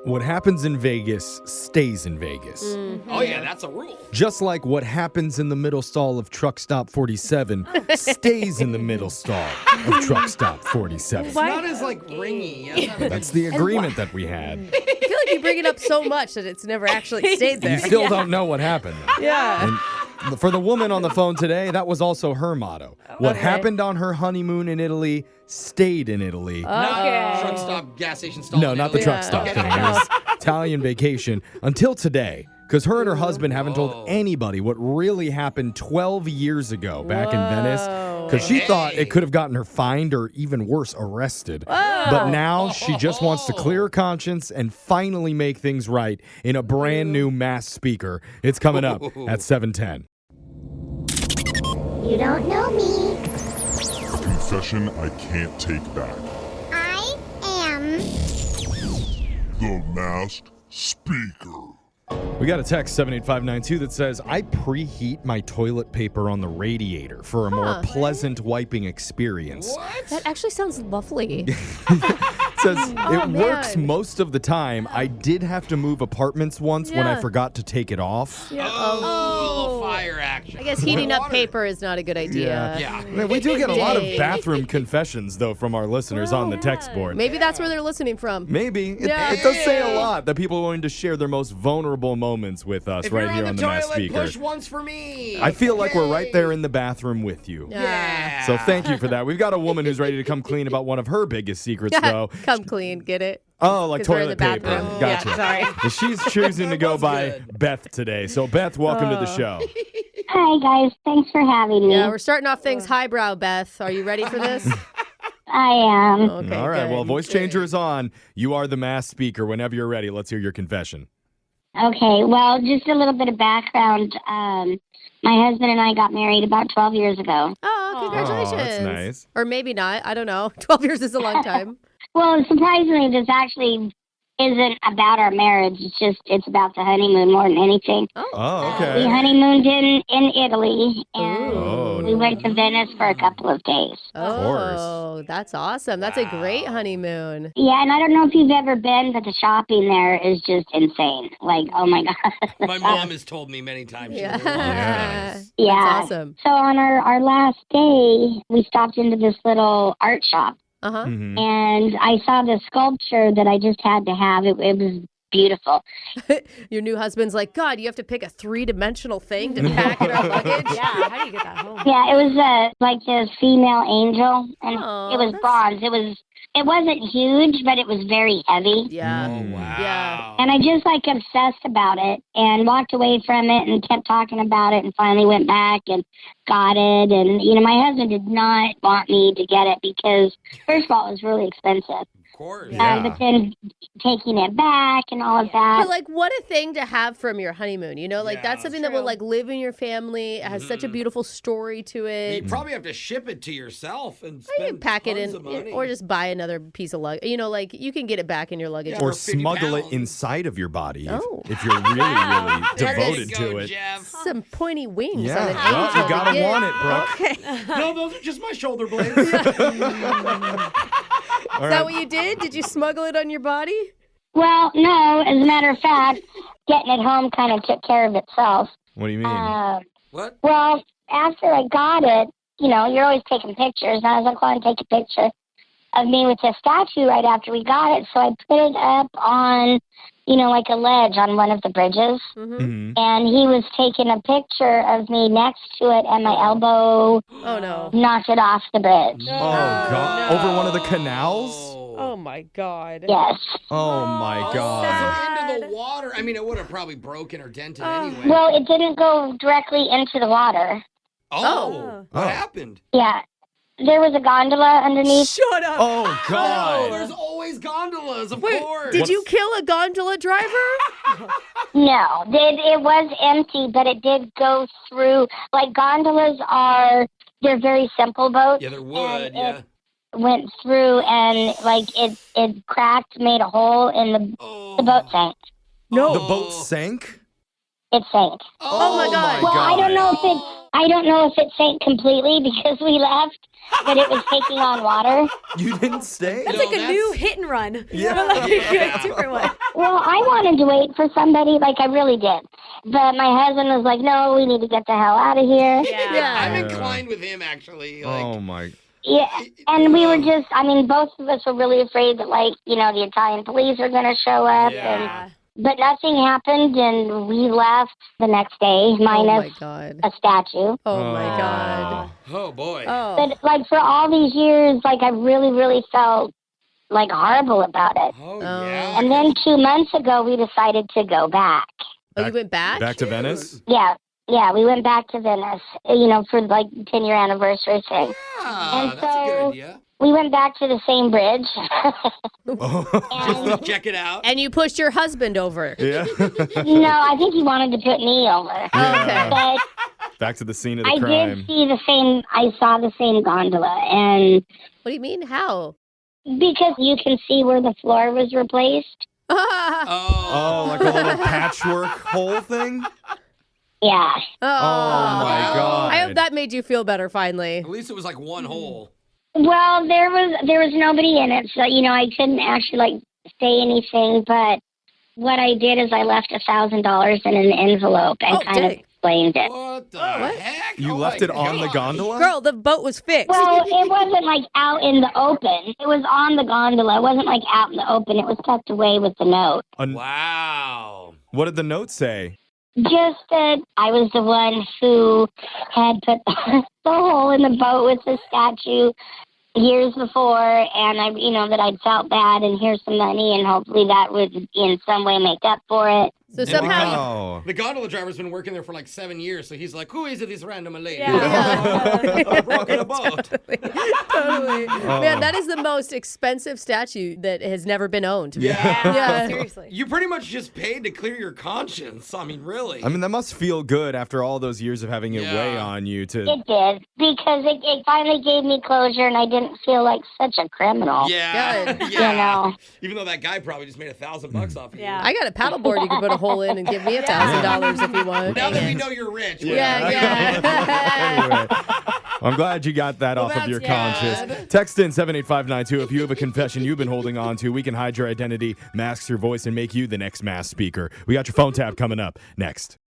What happens in Vegas stays in Vegas. Mm-hmm. Oh, yeah, that's a rule. Just like what happens in the middle stall of Truck Stop 47 stays in the middle stall of Truck Stop 47. It's not as, ringy. That's the agreement that we had. I feel like you bring it up so much that it's never actually stayed there. You still don't know what happened. Yeah. And for the woman on the phone today, that was also her motto. What happened on her honeymoon in Italy stayed in Italy. Not truck stop, gas station stall. No, not the truck stop thing. It was Italian vacation until today. Because her and her husband haven't told anybody what really happened 12 years ago back in Venice. Because she thought it could have gotten her fined or even worse, arrested. But now she just wants to clear her conscience and finally make things right in a brand new mass speaker. It's coming up at 7:10. You don't know me. Confession I can't take back. I am The Masked Speaker. We got a text 78592 that says, I preheat my toilet paper on the radiator for a more pleasant wiping experience. What? That actually sounds lovely. It says it works most of the time. I did have to move apartments once when I forgot to take it off. Yeah. Oh, a little fire action. I guess heating up paper is not a good idea. Yeah. Man, we do get a lot of bathroom confessions, though, from our listeners on the text board. Maybe that's where they're listening from. Maybe. It does say a lot that people are willing to share their most vulnerable moments with us right here on the Mass Speaker. Push once for me. I feel like we're right there in the bathroom with you. Yeah. So thank you for that. We've got a woman who's ready to come clean about one of her biggest secrets, though. Come clean, get it? Oh, like 'Cause we're in toilet the paper. bathroom. Gotcha. Yeah, sorry. And she's choosing to go by good. Beth today. So, Beth, welcome to the show. Hi, guys. Thanks for having me. Yeah, we're starting off things highbrow, Beth. Are you ready for this? I am. Okay, All right. good. Well, voice changer is on. You are the Mass Speaker. Whenever you're ready, let's hear your confession. Okay, well, just a little bit of background. My husband and I got married about 12 years ago. Oh, congratulations. Oh, that's nice. Or maybe not. I don't know. 12 years is a long time. Well, surprisingly, this actually isn't about our marriage. It's about the honeymoon more than anything. Oh, We okay. honeymooned in Italy, and Oh, we went to Venice for a couple of days. Oh, that's awesome. That's a great honeymoon. Yeah, and I don't know if you've ever been, but the shopping there is just insane. Like, oh my God. My mom has told me many times. Yeah. Yes. Yeah. That's awesome. So on our last day, we stopped into this little art shop, Uh-huh. Mhm. and I saw this sculpture that I just had to have. It was beautiful. Your new husband's like, God, you have to pick a three-dimensional thing to pack in our luggage? Yeah, how do you get that home? Yeah, it was like this female angel, and Oh, it was bronze. It wasn't huge, but it was very heavy. Yeah. Oh, wow. Yeah. And I just obsessed about it and walked away from it and kept talking about it and finally went back and got it. And, my husband did not want me to get it because, first of all, it was really expensive. Of course. Yeah. But then taking it back and all of that. But what a thing to have from your honeymoon, Yeah, that's something that will live in your family. It has such a beautiful story to You it. probably have to ship it to yourself and You spend can pack it tons in, of money. or just buy another piece of luggage. You can get it back in your luggage. Yeah. Or For 50 smuggle it pounds. inside of your body Oh. if you're really, really There you devoted go, to it. Jeff. Some pointy wings Yeah, on an well, angel. you gotta to get- want it, Brooke. No, those are just my shoulder blades. All Is that what you did? Did you smuggle it on your body? Well, no, as a matter of fact, getting it home kind of took care of itself. What do you mean? What? Well, after I got it, you're always taking pictures. And I was like, well, I'll take a picture of me with the statue right after we got it. So I put it up on, like a ledge on one of the bridges. Mm-hmm. Mhm. And he was taking a picture of me next to it, and my elbow Oh, no. knocked it off the bridge. Oh, God. no. Over one of the canals? Oh, my God. Yes. Oh, my God. So into the water. I mean, it would have probably broken or dented anyway. Well, it didn't go directly into the water. What Oh. happened? Yeah. There was a gondola underneath. Shut up. Oh, Oh, God. there's always gondolas, of Wait, course. did you kill a gondola driver? No, it was empty, but it did go through. Like gondolas they're very simple boats. Yeah, they're wood, and yeah. It went through and it cracked, made a hole in the boat sank. No. The boat sank? It sank. Oh, my God. Well, I don't know if it sank completely because we left, but it was taking on water. You didn't stay? That's No, like a new hit and run. Yeah. Like a different one. Well, wanted to wait for somebody, like I really did. But my husband was like, no, we need to get the hell out of here. Yeah. I'm inclined with him, actually. Like, Oh, my. Yeah, and we were just, I mean, both of us were really afraid that, like, you know, the Italian police were going to show up. Yeah. But nothing happened, and we left the next day, Oh my minus God. a statue. Oh my God. Oh, boy. Oh. But, like, for all these years, like, I really, really felt, like, horrible about it. Oh, yeah. And then 2 months ago, we decided to go back. Oh, you went back? Back to Venice? Yeah, we went back to Venice, you know, for, like, 10-year anniversary thing. Yeah, And that's a good so- idea. We went back to the same bridge. Oh. And Check it out. And you pushed your husband over. Yeah. no, I think he wanted to put me over. Okay. But Back to the scene of the I crime. did see I saw the same gondola, and What do you mean? How? because you can see where the floor was replaced. Oh, like a little patchwork hole thing? Yeah. Oh, my God. I hope that made you feel better finally. At least it was like one hole. Well, there was nobody in it, so, you know, I couldn't actually, like, say anything, but what I did is I left $1,000 in an envelope and kind of dang. explained it. What the What? heck? You Oh left my it on the gosh. gondola? Girl, the boat was fixed. Well, it wasn't, like, out in the open. It was on the gondola. It wasn't, like, out in the open. It was tucked away with the note. Wow. What did the note say? Just that I was the one who had put the hole in the boat with the statue years before, and I, you know, that I'd felt bad, and here's some money, and hopefully that would in some way make up for it. So somehow Wow. The gondola driver's been working there for like 7 years, so he's like, who is it, this random lady? Yeah. Rocking a boat. Totally. Man, that is the most expensive statue that has never been owned. Yeah. Seriously. You pretty much just paid to clear your conscience. I mean, really. I mean, that must feel good after all those years of having it Yeah. weigh on you to. It did, because it finally gave me closure, and I didn't feel like such a criminal. yeah. Good. Yeah. You know. Even though that guy probably just made $1,000 off of you. Yeah. I got a paddleboard you can put a hole in and give me $1,000 if you want. Now that we know you're rich. Yeah. Anyway, I'm glad you got that off of your that's conscience. Text in 78592 if you have a confession you've been holding on to. We can hide your identity, mask your voice, and make you the next mass speaker. We got your phone tap coming up next.